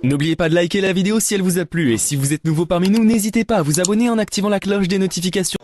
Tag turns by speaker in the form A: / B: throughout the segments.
A: N'oubliez pas de liker la vidéo si elle vous a plu et si vous êtes nouveau parmi nous, n'hésitez pas à vous abonner en activant la cloche des notifications.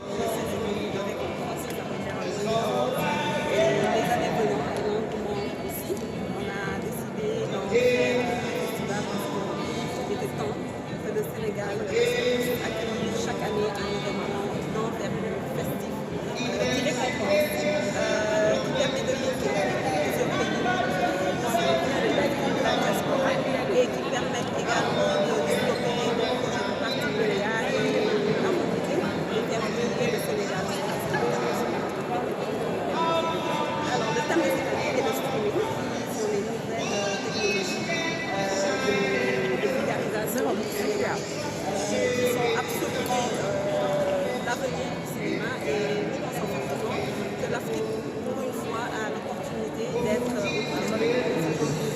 B: L'avenir du cinéma et nous pensons fortement que l'Afrique, pour une fois, a l'opportunité d'être au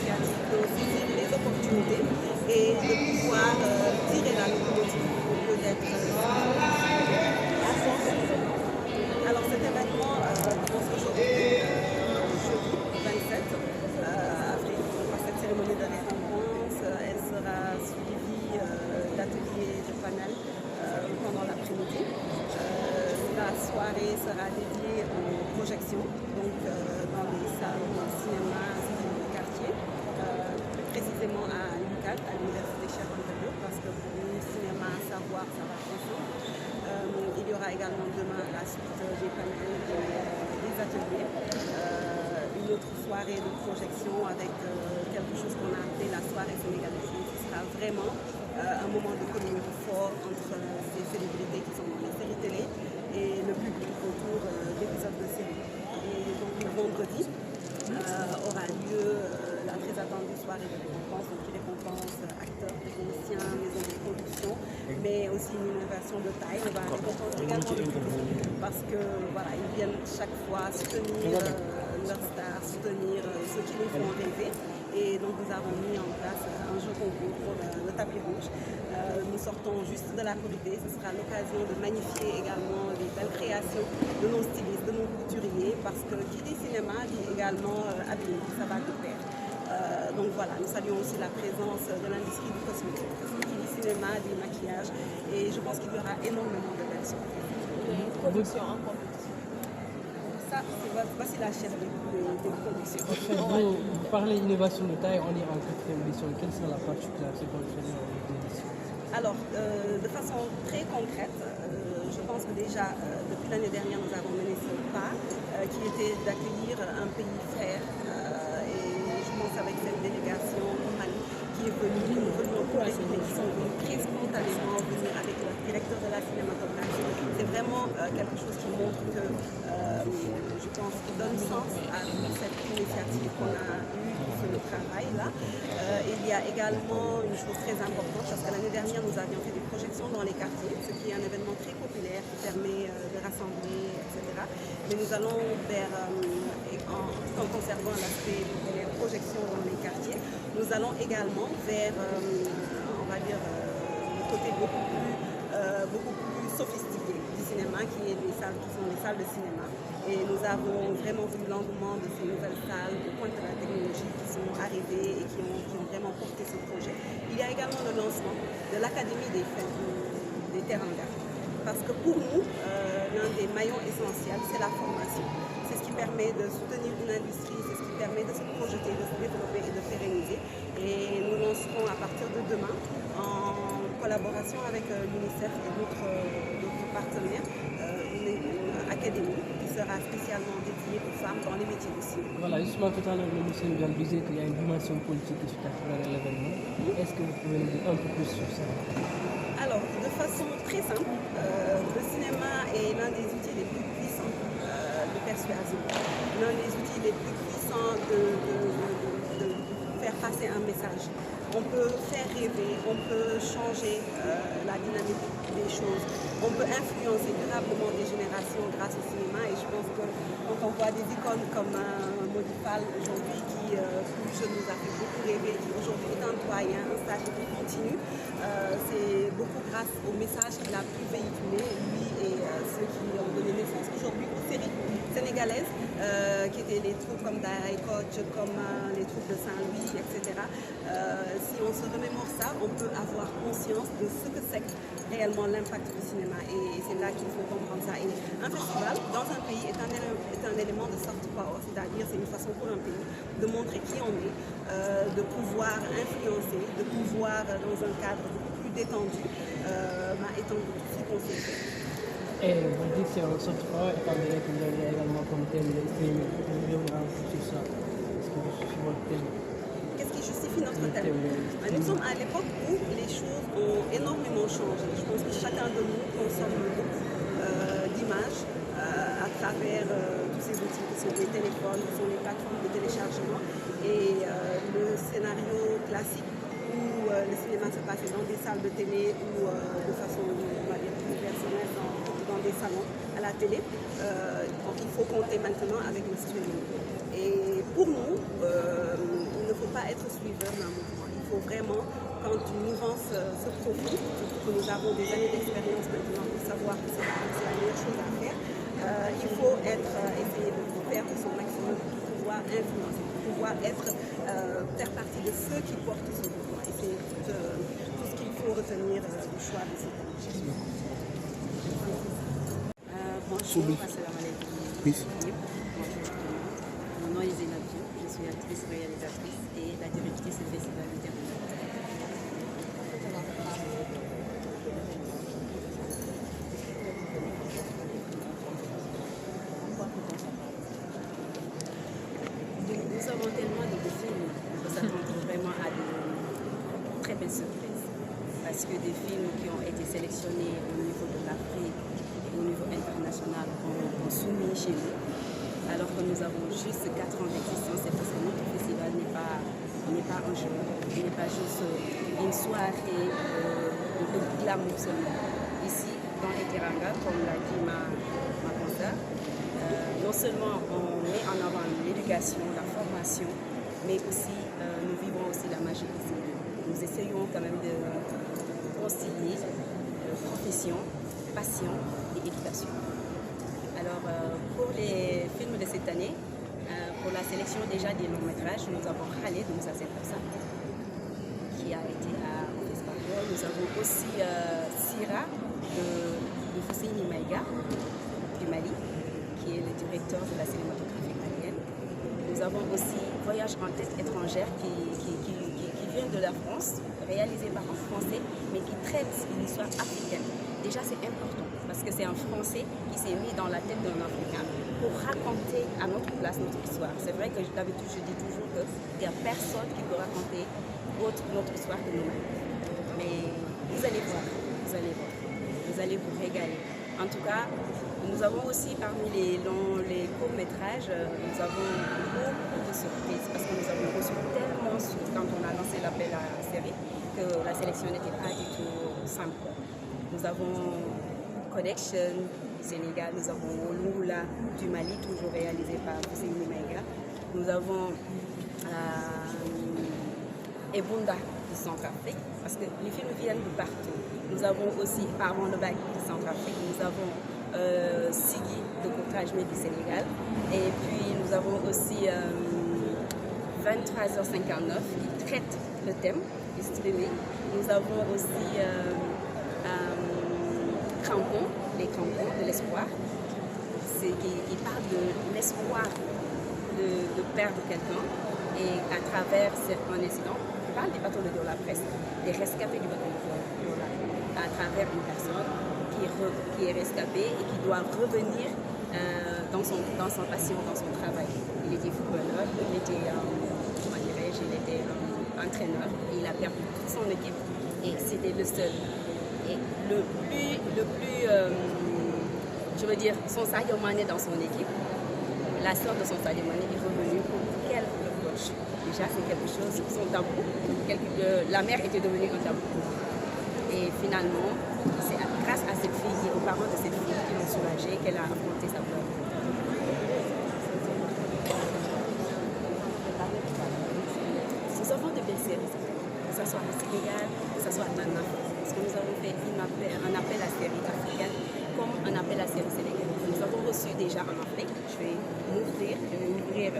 B: cœur de saisir les opportunités et de pouvoir tirer la locomotive au lieu d'être. Alors cet événement commence aujourd'hui, jeudi 27 avril, par cette cérémonie de récompense. Elle sera suivie d'ateliers de panel pendant l'après-midi. La soirée sera dédiée aux projections, donc dans les salles de cinéma du quartier, précisément à l'UQAD, à l'Université Cheikh Anta Diop, parce que pour nous, cinéma, savoir, ça va ensemble. Il y aura également demain la suite des panels et des ateliers. Une autre soirée de projection avec quelque chose qu'on a appelé la soirée sénégalaise, qui sera vraiment un moment de communion fort entre ces célébrités qui sont dans les séries télé et le public autour d'épisodes de série. Et donc le vendredi aura lieu la très attendue soirée de récompense, donc qui récompense acteurs, techniciens, maisons de production, mais aussi une innovation de taille. On va récompenser également le public parce que voilà, ils viennent chaque fois soutenir leurs stars, soutenir ceux qui nous font rêver. Et donc nous avons mis en place un jeu concours pour le tapis rouge. Nous sortons juste de la Corité. Ce sera l'occasion de magnifier également les belles créations de nos stylistes, de nos couturiers, parce que qui dit cinéma dit également habillement, ça va de pair. Donc voilà, nous saluons aussi la présence de l'industrie du cosmétique, parce que qui dit cinéma dit maquillage, et je pense qu'il y aura énormément de belles choses.
C: Production en compétition.
B: Ça, voici la chaîne des productions.
C: Vous parlez d'innovation de taille, on est en 4e édition. Quelle sera la particularité pour le faire en édition?
B: Alors, de façon très concrète, je pense que déjà, depuis l'année dernière, nous avons mené ce pas qui était d'accueillir un pays frère. Et je pense avec cette délégation au Mali qui est venue, nous venions tous les pays qui sont venus très spontanément venir avec le directeur de la cinématographie. C'est vraiment quelque chose qui montre que, je pense, qui donne sens à cette initiative qu'on a eue pour ce travail-là. Il y a également une chose très importante, parce que l'année dernière, nous avions fait des projections dans les quartiers, ce qui est un événement très populaire qui permet de rassembler, etc. Mais nous allons vers, en conservant l'aspect des projections dans les quartiers, nous allons également vers, on va dire, le côté beaucoup plus sophistiqué du cinéma, qui est des salles qui sont les salles de cinéma. Et nous avons vraiment vu l'engouement de ces nouvelles salles au point de la technologie qui sont arrivées et qui ont vraiment porté ce projet. Il y a également le lancement de l'Académie des Teranga. Parce que pour nous, l'un des maillons essentiels, c'est la formation. C'est ce qui permet de soutenir une industrie, c'est ce qui permet de se projeter, de se développer et de pérenniser. Et nous lancerons à partir de demain, en collaboration avec l'UNICEF et d'autres partenaires, une académie qui sera spécialement dédiée aux femmes dans les métiers du cinéma.
C: Voilà, justement tout à l'heure, le monsieur nous disait qu'il y a une dimension politique qui se cache derrière l'événement. Est-ce que vous pouvez nous dire un peu plus sur ça?
B: Alors, de façon très simple, le cinéma est l'un des outils les plus puissants de persuasion, l'un des outils les plus puissants de faire passer un message. On peut faire rêver, on peut changer la dynamique des choses, on peut influencer durablement des générations grâce au cinéma. Et je pense que quand on voit des icônes comme Modifal aujourd'hui qui plus jeune nous a fait beaucoup rêver, qui aujourd'hui est un doyen, un stage qui continue, c'est beaucoup grâce au message qu'il a pu véhiculer, lui et ceux qui ont donné naissance aujourd'hui aux séries sénégalaises, qui étaient les troupes comme Daïra et Coach, comme les troupes de Saint-Louis, etc. Si on se remémore ça, on peut avoir conscience de ce que c'est réellement l'impact du cinéma. Et c'est là qu'il faut comprendre ça. Et un festival, dans un pays, est un élément de soft power, c'est-à-dire c'est une façon pour un pays de montrer qui on est, de pouvoir influencer, de pouvoir, dans un cadre beaucoup plus détendu, étendre tout ce qu'on sait faire.
C: Et vous dites que c'est un soft power, étant donné que vous avez également comme thème le streaming. Vous voulez revenir sur ça? Est-ce que vous suivez votre thème?
B: Qu'est-ce qui justifie notre thème? Nous sommes à l'époque où les choses ont énormément changé. Je pense que chacun de nous consomme beaucoup d'images à travers tous ces outils qui sont les téléphones, qui sont les plateformes de téléchargement. Et le scénario classique où le cinéma se passait dans des salles de télé ou de façon, on va dire, plus personnelle dans des salons à la télé, il faut compter maintenant avec le streaming. Et pour nous, il ne faut pas être suiveur d'un mouvement. Il faut vraiment, quand une mouvance se profile, surtout que nous avons des années d'expérience maintenant pour savoir que c'est la meilleure chose à faire, il faut essayer de faire de son maximum pour pouvoir influencer, pour pouvoir faire partie de ceux qui portent ce mouvement. Et c'est tout ce qu'il faut retenir du choix de cette année.
D: Bonjour, assalamu alaikum. Bonjour tout le monde. Mon nom est Zénabio, je suis actrice réalisatrice et la directrice du Festival littéraire. Nous avons tellement de films qu'on s'attend vraiment à de très belles surprises. Parce que des films qui ont été sélectionnés au niveau de l'Afrique et au niveau international ont soumis chez nous. Alors que nous avons juste 4 ans d'existence, c'est parce que notre festival n'est pas un jeu, il n'est pas juste une soirée de glamour seulement. Ici, dans les Teranga, comme l'a dit ma consoeur, non seulement on met en avant l'éducation, la formation, mais aussi nous vivons aussi la magie ici. Nous essayons quand même de concilier profession, passion et éducation. Alors pour les films de cette année, pour la sélection déjà des longs métrages, nous avons Khaled de Moussa Sentosa qui a été au festival. Nous avons aussi Sira de Husseini Maïga du Mali, qui est le directeur de la cinématographie malienne. Nous avons aussi Voyage en tête étrangère qui vient de la France, réalisé par un Français, mais qui traite une histoire africaine. Déjà, c'est important parce que c'est un Français qui s'est mis dans la tête d'un Africain pour raconter à notre place notre histoire. C'est vrai que d'habitude, je dis toujours qu'il n'y a personne qui peut raconter notre histoire que nous-mêmes. Mais vous allez voir, vous allez vous régaler. En tout cas, nous avons aussi parmi les courts-métrages, nous avons beaucoup de surprises parce que nous avons reçu tellement quand on a lancé l'appel à la série que la sélection n'était pas du tout simple. Nous avons Connection du Sénégal, nous avons Lula du Mali, toujours réalisé par Husseini Maïga. Nous avons Ebunda du Centrafrique, parce que les films viennent de partout. Nous avons aussi Armand Lebac du Centrafrique, nous avons Sigui de Courtrage-Mais du Sénégal, et puis nous avons aussi 23h59 qui traite le thème du streaming. Nous avons aussi Crampons, les crampons de l'espoir, qui parle de l'espoir de perdre quelqu'un et à travers un incident, qui parle des bateaux de la presse, des rescapés du bateau de la à travers une personne qui est rescapée et qui doit revenir dans sa passion, dans son travail. Il était footballeur, il était, entraîneur, et il a perdu toute son équipe et c'était le seul. Et le plus je veux dire, son Sadio Mané dans son équipe, la sœur de son Sadio Mané est revenue pour qu'elle le coach. Déjà, c'est quelque chose, son tabou, la mère était devenue un tabou. Et finalement, c'est grâce à cette fille et aux parents de cette fille qui l'ont soulagée qu'elle a affronté sa peur. Nous avons de belles séries, que ce soit au Sénégal, que ce soit en Afrique. Parce que nous avons fait un appel à série africaine comme un appel à série sénégalaise. Nous avons reçu déjà en Afrique. Je vais m'ouvrir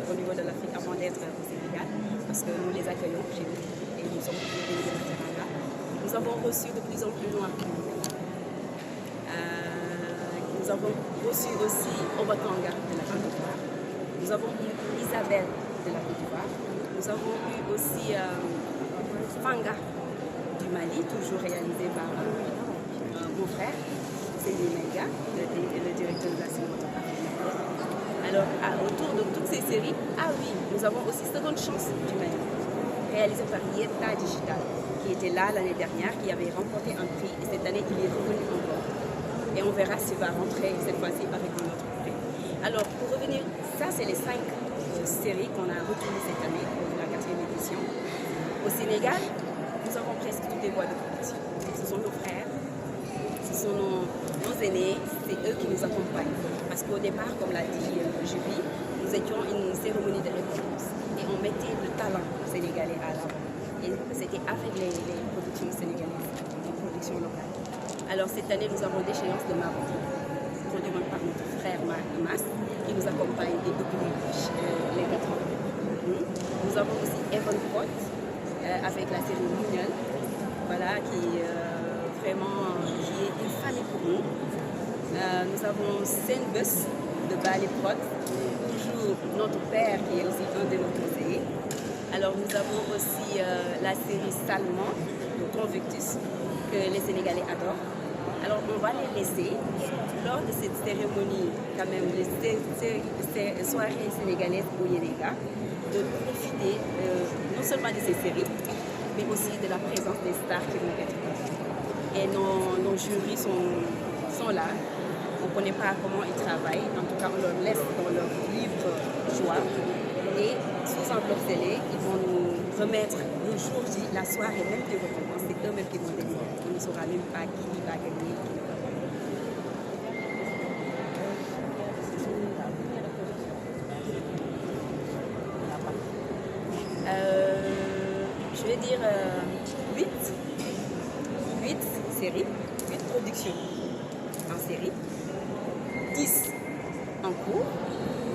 D: au niveau de l'Afrique avant d'être au Sénégal parce que nous les accueillons chez nous et nous sommes des Teranga. Nous avons reçu de plus en plus loin. Nous avons reçu aussi Obatanga de la Côte d'Ivoire. Nous avons eu Isabelle de la Côte d'Ivoire. Nous avons eu aussi Fanga du Mali, toujours réalisé par mon frère, Céline Menga, le directeur de la cinématographie. Alors, autour de toutes ces séries, oui, nous avons aussi Seconde Chance du Mali, réalisé par Yetta Digital, qui était là l'année dernière, qui avait remporté un prix, et cette année, il est revenu encore. Et on verra s'il va rentrer cette fois-ci avec un autre prix. Alors, pour revenir, ça, c'est les 5 séries qu'on a retenues cette année, pour la 4e édition. Au Sénégal, nous avons presque toutes les voies de production. Ce sont nos frères, ce sont nos aînés, c'est eux qui nous accompagnent. Parce qu'au départ, comme l'a dit Julie, nous étions une cérémonie de récompense. Et on mettait le talent sénégalais à l'avant. Et c'était avec les productions sénégalaises, les productions locales. Alors cette année, nous avons l'échéance de Maroc, produite par notre frère Mas, qui nous accompagne depuis les 4 ans. Nous avons aussi Evan Pot, avec la série Mignonne, voilà, qui est une famille pour nous. Nous avons Saint-Bus de Bali Prod, toujours notre père qui est aussi un de nos conseillers. Alors nous avons aussi la série Salman de Convictus, que les Sénégalais adorent. Alors on va les laisser, lors de cette cérémonie, quand même, les soirées sénégalaises au Yénéga, de profiter non seulement de ces séries, mais aussi de la présence des stars qui vont être là. Et nos jurys sont là. On ne connaît pas comment ils travaillent. En tout cas, on leur laisse dans leur libre choix. Et sous enveloppe scellée, ils vont nous remettre le jour J, la soirée même des récompenses. C'est eux-mêmes qui vont décider. On ne saura même pas qui va gagner, qui ne va pas gagner. Je vais dire 8 séries, 8 productions en série, 10 en cours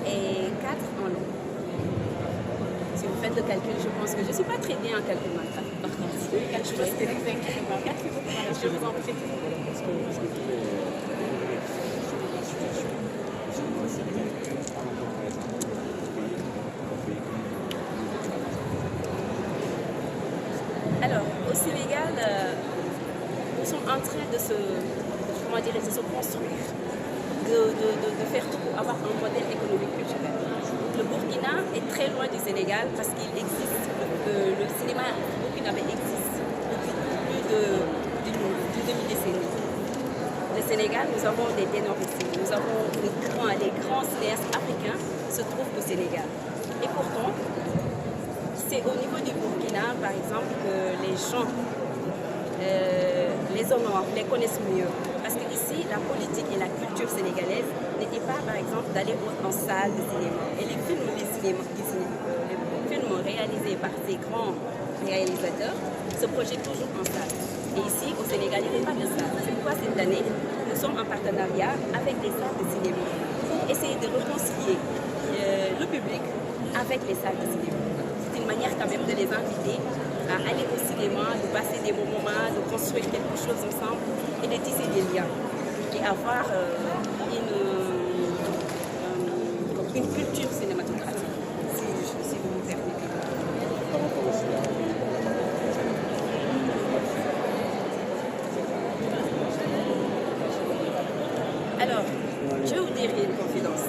D: et 4 en long. Si vous faites le calcul, je pense que je ne suis pas très bien en calcul mental. Par contre, je pense que je vous en prie. Alors, au Sénégal, nous sommes en train de se construire, de faire tout pour avoir un modèle économique culturel. Le Burkina est très loin du Sénégal parce qu'il existe, le cinéma burkinabé existe depuis plus d'une demi-décennie. Le Sénégal, nous avons des ténors ici, nous avons les grands cinéastes africains se trouvent au Sénégal. Et pourtant, c'est au niveau du Burkina, par exemple, que les gens les honorent, les connaissent mieux. Parce qu'ici, la politique et la culture sénégalaise n'étaient pas, par exemple, d'aller en salle de cinéma. Et les films réalisés par ces grands réalisateurs se projettent toujours en salle. Et ici, au Sénégal, il n'y avait pas de salle. C'est pourquoi cette année, nous sommes en partenariat avec les salles de cinéma pour essayer de réconcilier le public avec les salles de cinéma. C'est une manière quand même de les inviter à aller au cinéma, de passer des bons moments, de construire quelque chose ensemble et de tisser des liens et avoir une culture cinématographique, si vous me permettez. Alors, je vais vous dire une confidence.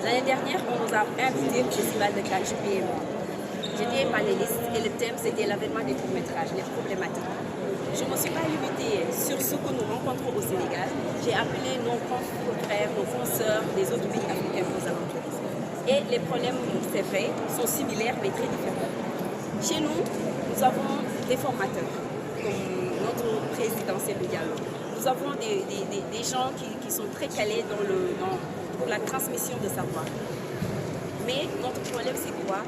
D: L'année dernière, on nous a invités au Festival de Cannes PME. J'étais panéliste et le thème c'était l'avènement des courts-métrages, les problématiques. Je ne me suis pas limitée sur ce que nous rencontrons au Sénégal. J'ai appelé nos confrères, nos consoeurs des autres pays africains aux alentours. Et les problèmes, c'est vrai, sont similaires mais très différents. Chez nous, nous avons des formateurs, comme notre président Cellou Diallo. Nous avons des gens qui sont très calés pour la transmission de savoir. Mais notre problème, c'est quoi?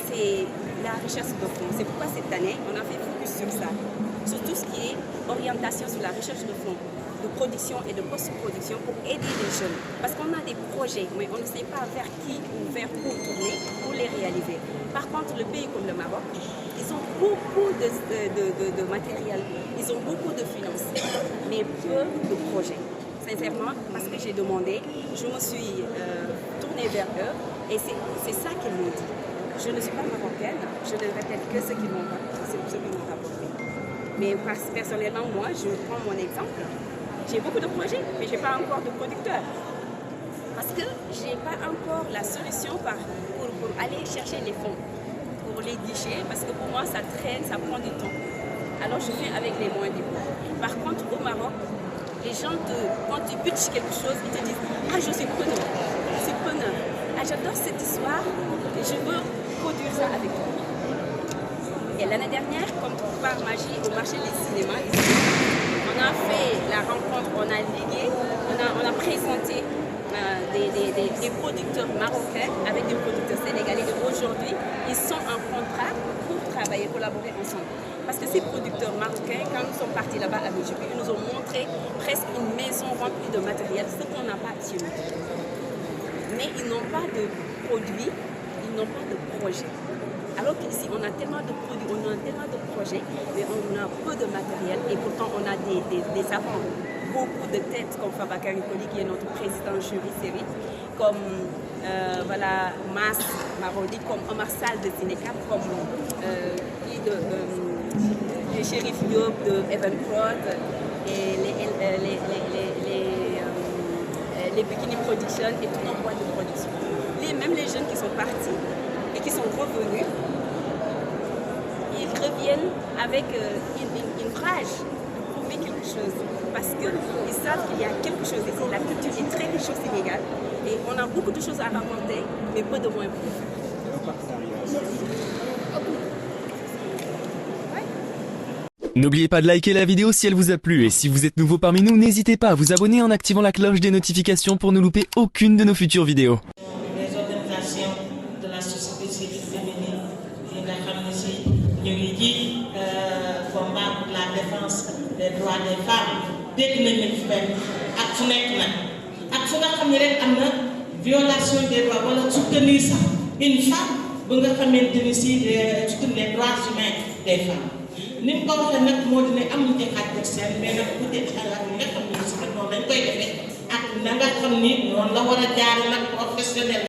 D: C'est la recherche de fonds. C'est pourquoi cette année, on a fait focus sur ça. Sur tout ce qui est orientation sur la recherche de fonds, de production et de post-production pour aider les jeunes. Parce qu'on a des projets, mais on ne sait pas vers qui ou vers où tourner pour les réaliser. Par contre, le pays comme le Maroc Ils ont beaucoup de matériel, ils ont beaucoup de finances, mais peu de projets. Sincèrement, parce que j'ai demandé, je me suis tournée vers eux et c'est ça qu'ils m'ont dit. Je ne suis pas marocaine, je ne répète que ce qu'ils m'ont rapporté. Mais personnellement, moi, je prends mon exemple. J'ai beaucoup de projets, mais je n'ai pas encore de producteurs. Parce que je n'ai pas encore la solution pour aller chercher les fonds, pour les guichets, parce que pour moi, ça traîne, ça prend du temps. Alors, je fais avec les moyens du bord. Par contre, au Maroc, les gens, quand tu pitches quelque chose, ils te disent « Ah, je suis preneur, Ah, j'adore cette histoire et je veux produire ça avec toi. » Et l'année dernière, comme par magie, au marché des cinémas, ici, on a fait la rencontre, on a ligué, on a présenté des producteurs marocains avec des producteurs sénégalais. Et aujourd'hui, ils sont en contrat pour travailler, collaborer ensemble. Parce que ces producteurs marocains, quand nous sommes partis là-bas à Belgique, ils nous ont montré presque une maison remplie de matériel, ce qu'on n'a pas chez nous. Mais ils n'ont pas de produits, ils n'ont pas de projet. Alors qu'ici, on a tellement de produits, on a tellement de projets, mais on a peu de matériel et pourtant on a des savants, beaucoup de têtes comme Fabakary Koli qui est notre président jury série, comme voilà, Mas Marodi, comme Omar Sall de Sénégal, comme le shérif Diop de Evenprod et les Bikini Production et tout l'envoi de production. Même les jeunes qui sont partis et qui sont revenus, ils reviennent avec une rage de prouver quelque chose parce qu'ils savent qu'il y a quelque chose ici. La culture est très riche au Sénégal et on a beaucoup de choses à raconter, mais peu de moyens pour le faire.
A: N'oubliez pas de liker la vidéo si elle vous a plu et si vous êtes nouveau parmi nous, n'hésitez pas à vous abonner en activant la cloche des notifications pour ne louper aucune de nos futures vidéos.
E: Les organisations de la société civile féminine yi nga xam ne si ñu ngi ji combat pour la défense des droits des femmes dégg nañ leen fi benn ak fu nekk nag ak fu nga xam ne rek am na violation des droits wala soutenir sax une femme ba nga xamante ni si soutenir les droits humains des femmes. ni mu ko waxee nag moo di ne amuñu ci xaaj ak seen mais nag bu dee xalaat yi nga xam ne si noonu lañ koy defee ak na nga xam ni noonu la war a jaar nag professionnel.